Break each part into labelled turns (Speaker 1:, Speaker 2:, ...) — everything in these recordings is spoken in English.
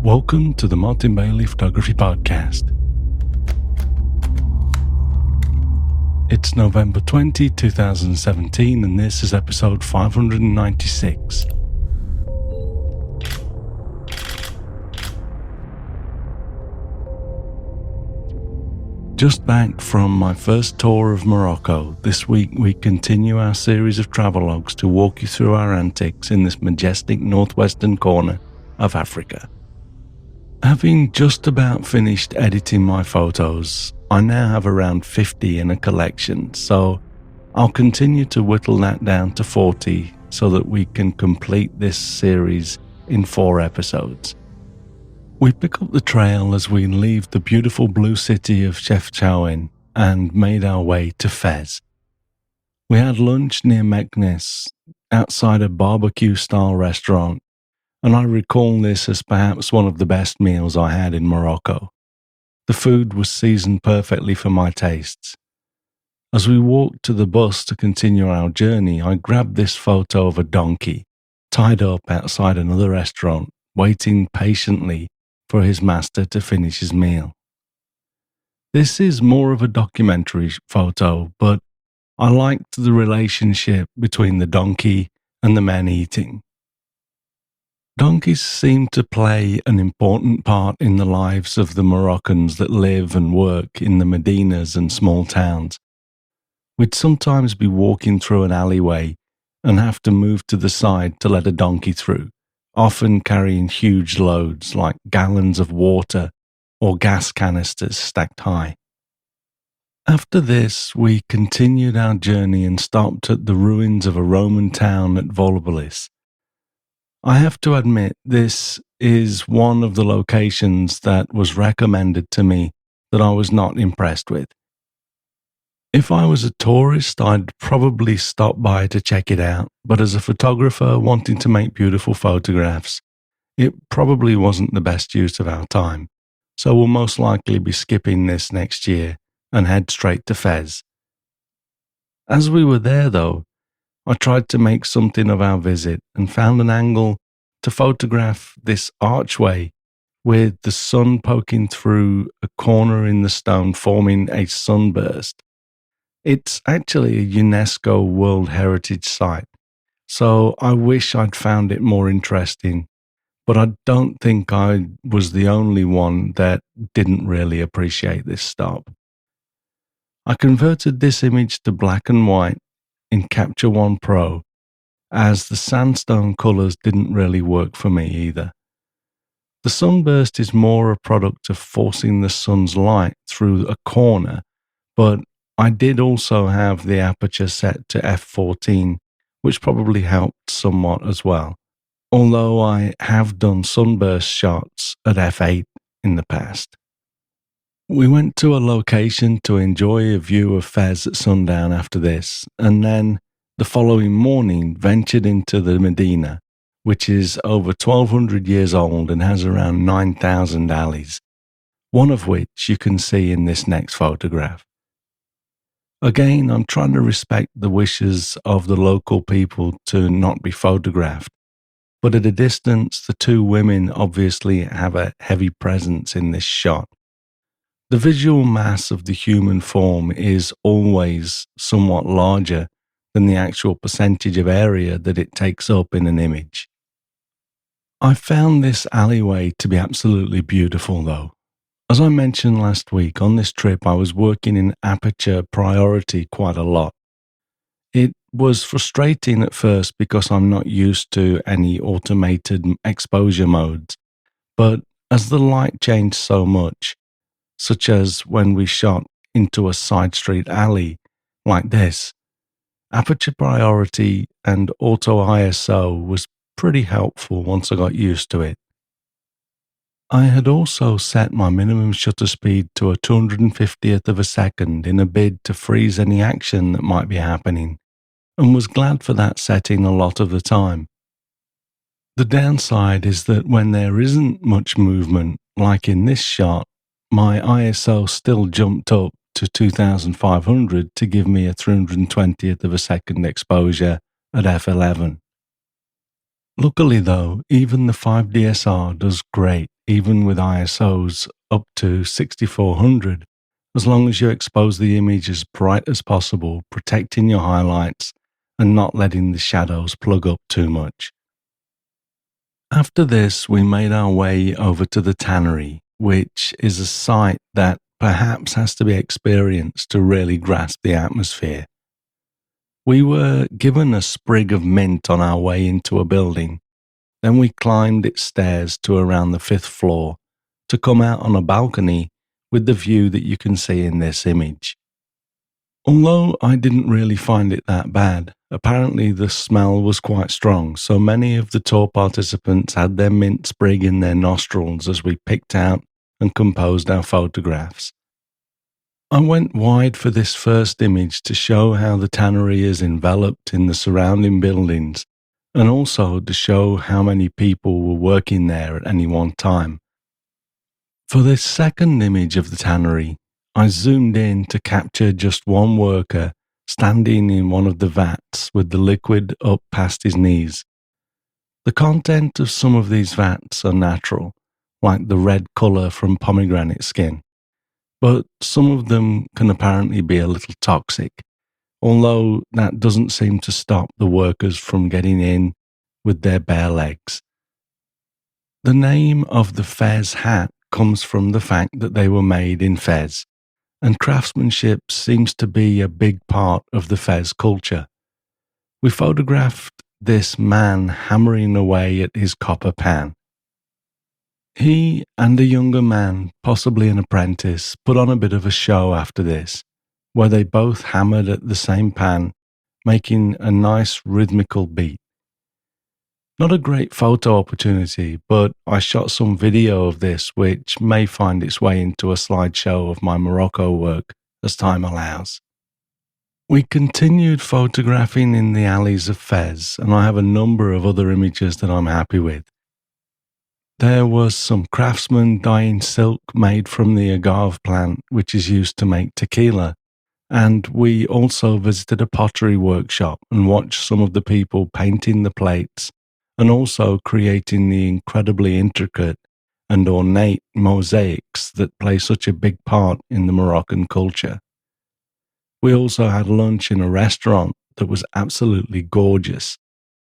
Speaker 1: Welcome to the Martin Bailey Photography Podcast. It's November 20, 2017, and this is episode 596. Just back from my first tour of Morocco, this week we continue our series of travelogues to walk you through our antics in this majestic northwestern corner of Africa. Having just about finished editing my photos, I now have around 50 in a collection, so I'll continue to whittle that down to 40 so that we can complete this series in 4 episodes. We pick up the trail as we leave the beautiful blue city of Chefchaouen and made our way to Fez. We had lunch near Meknes, outside a barbecue-style restaurant, and I recall this as perhaps one of the best meals I had in Morocco. The food was seasoned perfectly for my tastes. As we walked to the bus to continue our journey, I grabbed this photo of a donkey, tied up outside another restaurant, waiting patiently for his master to finish his meal. This is more of a documentary photo, but I liked the relationship between the donkey and the man eating. Donkeys seem to play an important part in the lives of the Moroccans that live and work in the Medinas and small towns. We'd sometimes be walking through an alleyway and have to move to the side to let a donkey through, often carrying huge loads like gallons of water or gas canisters stacked high. After this, we continued our journey and stopped at the ruins of a Roman town at Volubilis. I have to admit, this is one of the locations that was recommended to me that I was not impressed with. If I was a tourist, I'd probably stop by to check it out, but as a photographer wanting to make beautiful photographs, it probably wasn't the best use of our time, so we'll most likely be skipping this next year and head straight to Fez. As we were there though, I tried to make something of our visit and found an angle to photograph this archway with the sun poking through a corner in the stone forming a sunburst. It's actually a UNESCO World Heritage Site, so I wish I'd found it more interesting, but I don't think I was the only one that didn't really appreciate this stop. I converted this image to black and white in Capture One Pro, as the sandstone colours didn't really work for me either. The sunburst is more a product of forcing the sun's light through a corner, but I did also have the aperture set to f14, which probably helped somewhat as well, although I have done sunburst shots at f8 in the past. We went to a location to enjoy a view of Fez at sundown after this, and then the following morning ventured into the Medina, which is over 1,200 years old and has around 9,000 alleys, one of which you can see in this next photograph. Again, I'm trying to respect the wishes of the local people to not be photographed, but at a distance, the 2 women obviously have a heavy presence in this shot. The visual mass of the human form is always somewhat larger than the actual percentage of area that it takes up in an image. I found this alleyway to be absolutely beautiful though. As I mentioned last week, on this trip I was working in aperture priority quite a lot. It was frustrating at first because I'm not used to any automated exposure modes, but as the light changed so much, such as when we shot into a side street alley like this, aperture priority and auto ISO was pretty helpful once I got used to it. I had also set my minimum shutter speed to a 250th of a second in a bid to freeze any action that might be happening, and was glad for that setting a lot of the time. The downside is that when there isn't much movement, like in this shot, my ISO still jumped up to 2500 to give me a 320th of a second exposure at f11. Luckily though, even the 5DSR does great even with ISOs up to 6400, as long as you expose the image as bright as possible, protecting your highlights and not letting the shadows plug up too much. After this, we made our way over to the tannery, which is a sight that perhaps has to be experienced to really grasp the atmosphere. We were given a sprig of mint on our way into a building. Then we climbed its stairs to around the 5th floor to come out on a balcony with the view that you can see in this image. Although I didn't really find it that bad, apparently the smell was quite strong, so many of the tour participants had their mint sprig in their nostrils as we picked out and composed our photographs. I went wide for this first image to show how the tannery is enveloped in the surrounding buildings, and also to show how many people were working there at any one time. For this second image of the tannery, I zoomed in to capture just one worker standing in one of the vats with the liquid up past his knees. The content of some of these vats are natural, like the red colour from pomegranate skin, but some of them can apparently be a little toxic, although that doesn't seem to stop the workers from getting in with their bare legs. The name of the Fez hat comes from the fact that they were made in Fez, and craftsmanship seems to be a big part of the Fez culture. We photographed this man hammering away at his copper pan. He and a younger man, possibly an apprentice, put on a bit of a show after this, where they both hammered at the same pan, making a nice rhythmical beat. Not a great photo opportunity, but I shot some video of this which may find its way into a slideshow of my Morocco work as time allows. We continued photographing in the alleys of Fez, and I have a number of other images that I'm happy with. There was some craftsmen dyeing silk made from the agave plant, which is used to make tequila, and we also visited a pottery workshop and watched some of the people painting the plates and also creating the incredibly intricate and ornate mosaics that play such a big part in the Moroccan culture. We also had lunch in a restaurant that was absolutely gorgeous,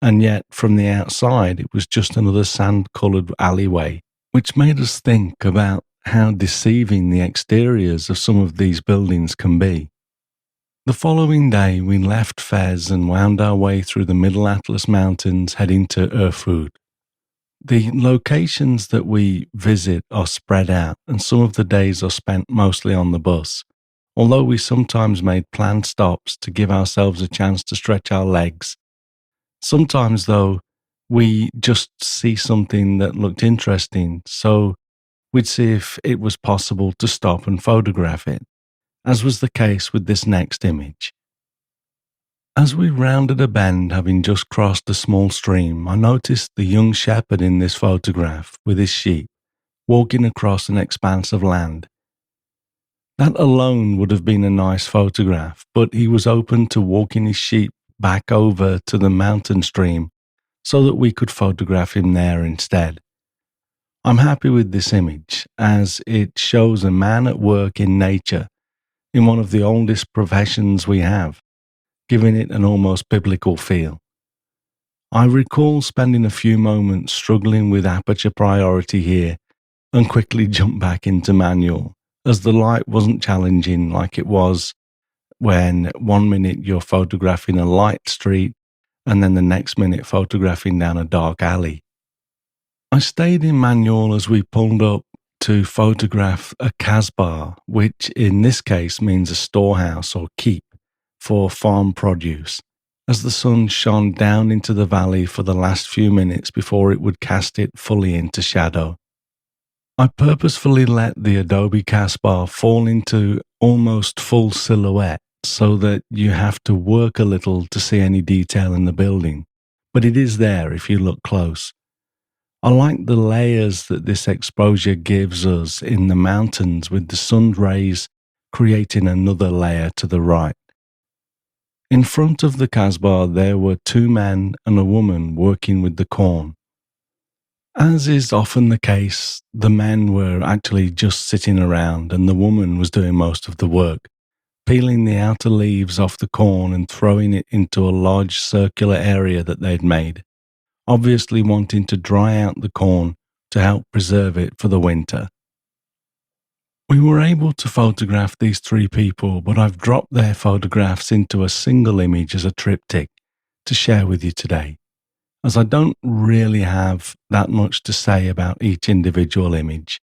Speaker 1: and yet from the outside it was just another sand-coloured alleyway, which made us think about how deceiving the exteriors of some of these buildings can be. The following day, we left Fez and wound our way through the Middle Atlas Mountains heading to Erfoud. The locations that we visit are spread out, and some of the days are spent mostly on the bus, although we sometimes made planned stops to give ourselves a chance to stretch our legs. Sometimes, though, we just see something that looked interesting, so we'd see if it was possible to stop and photograph it, as was the case with this next image. As we rounded a bend, having just crossed a small stream, I noticed the young shepherd in this photograph with his sheep walking across an expanse of land. That alone would have been a nice photograph, but he was open to walking his sheep back over to the mountain stream so that we could photograph him there instead. I'm happy with this image as it shows a man at work in nature in one of the oldest professions we have, giving it an almost biblical feel. I recall spending a few moments struggling with aperture priority here and quickly jumped back into manual, as the light wasn't challenging like it was when 1 minute you're photographing a light street and then the next minute photographing down a dark alley. I stayed in manual as we pulled up to photograph a kasbah, which in this case means a storehouse or keep for farm produce, as the sun shone down into the valley for the last few minutes before it would cast it fully into shadow. I purposefully let the Adobe Kasbah fall into almost full silhouette so that you have to work a little to see any detail in the building, but it is there if you look close. I like the layers that this exposure gives us in the mountains with the sun rays creating another layer to the right. In front of the Kasbah there were 2 men and a woman working with the corn. As is often the case, the men were actually just sitting around and the woman was doing most of the work, peeling the outer leaves off the corn and throwing it into a large circular area that they'd made, obviously wanting to dry out the corn to help preserve it for the winter. We were able to photograph these three people, but I've dropped their photographs into a single image as a triptych to share with you today, as I don't really have that much to say about each individual image.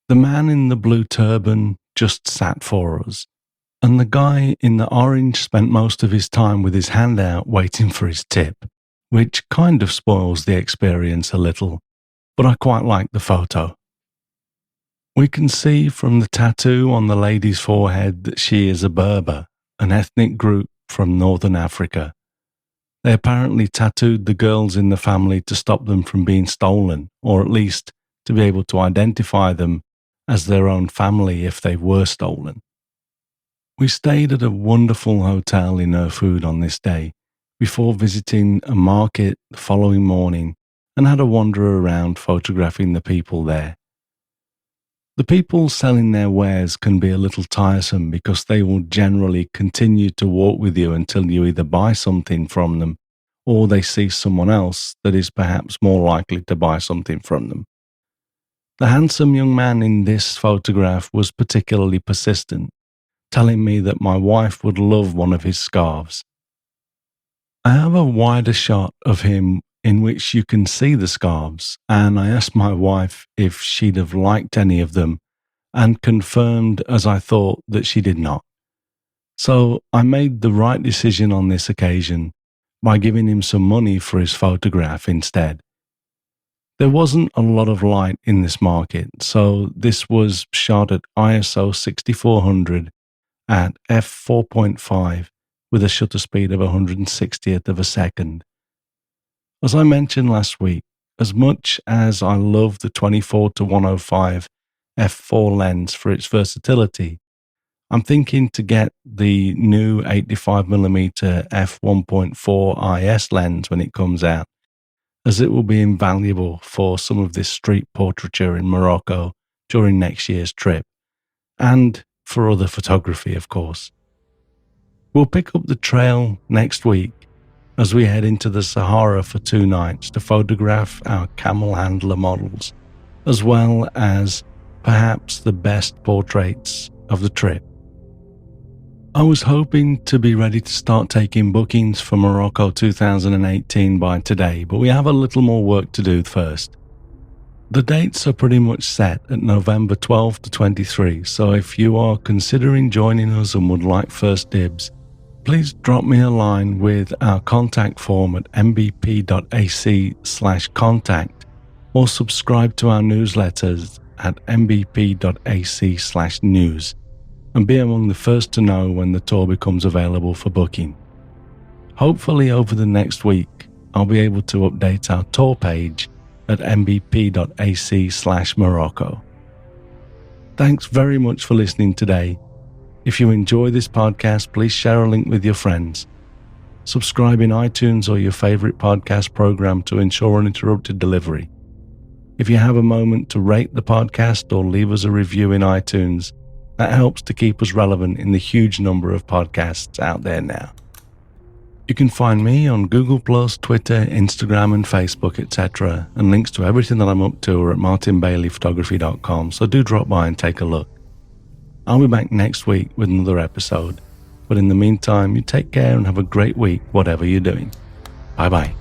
Speaker 1: The man in the blue turban just sat for us, and the guy in the orange spent most of his time with his hand out waiting for his tip, which kind of spoils the experience a little, but I quite like the photo. We can see from the tattoo on the lady's forehead that she is a Berber, an ethnic group from northern Africa. They apparently tattooed the girls in the family to stop them from being stolen, or at least to be able to identify them as their own family if they were stolen. We stayed at a wonderful hotel in Erfoud on this day, before visiting a market the following morning, and had a wander around photographing the people there. The people selling their wares can be a little tiresome because they will generally continue to walk with you until you either buy something from them or they see someone else that is perhaps more likely to buy something from them. The handsome young man in this photograph was particularly persistent, telling me that my wife would love one of his scarves. I have a wider shot of him in which you can see the scarves, and I asked my wife if she'd have liked any of them and confirmed, as I thought, that she did not. So I made the right decision on this occasion by giving him some money for his photograph instead. There wasn't a lot of light in this market, so this was shot at ISO 6400 at f4.5 with a shutter speed of 160th of a second. As I mentioned last week, as much as I love the 24-105 f4 lens for its versatility, I'm thinking to get the new 85mm f1.4 IS lens when it comes out, as it will be invaluable for some of this street portraiture in Morocco during next year's trip, and for other photography, of course. We'll pick up the trail next week as we head into the Sahara for 2 nights to photograph our camel handler models, as well as perhaps the best portraits of the trip. I was hoping to be ready to start taking bookings for Morocco 2018 by today, but we have a little more work to do first. The dates are pretty much set at November 12 to 23, so if you are considering joining us and would like first dibs, please drop me a line with our contact form at mbp.ac/contact or subscribe to our newsletters at mbp.ac/news and be among the first to know when the tour becomes available for booking. Hopefully over the next week, I'll be able to update our tour page at mbp.ac/Morocco. Thanks very much for listening today. If you enjoy this podcast, please share a link with your friends. Subscribe in iTunes or your favorite podcast program to ensure uninterrupted delivery. If you have a moment to rate the podcast or leave us a review in iTunes, that helps to keep us relevant in the huge number of podcasts out there now. You can find me on Google+, Twitter, Instagram and Facebook, etc. and links to everything that I'm up to are at martinbaileyphotography.com, so do drop by and take a look. I'll be back next week with another episode, but in the meantime, you take care and have a great week, whatever you're doing. Bye-bye.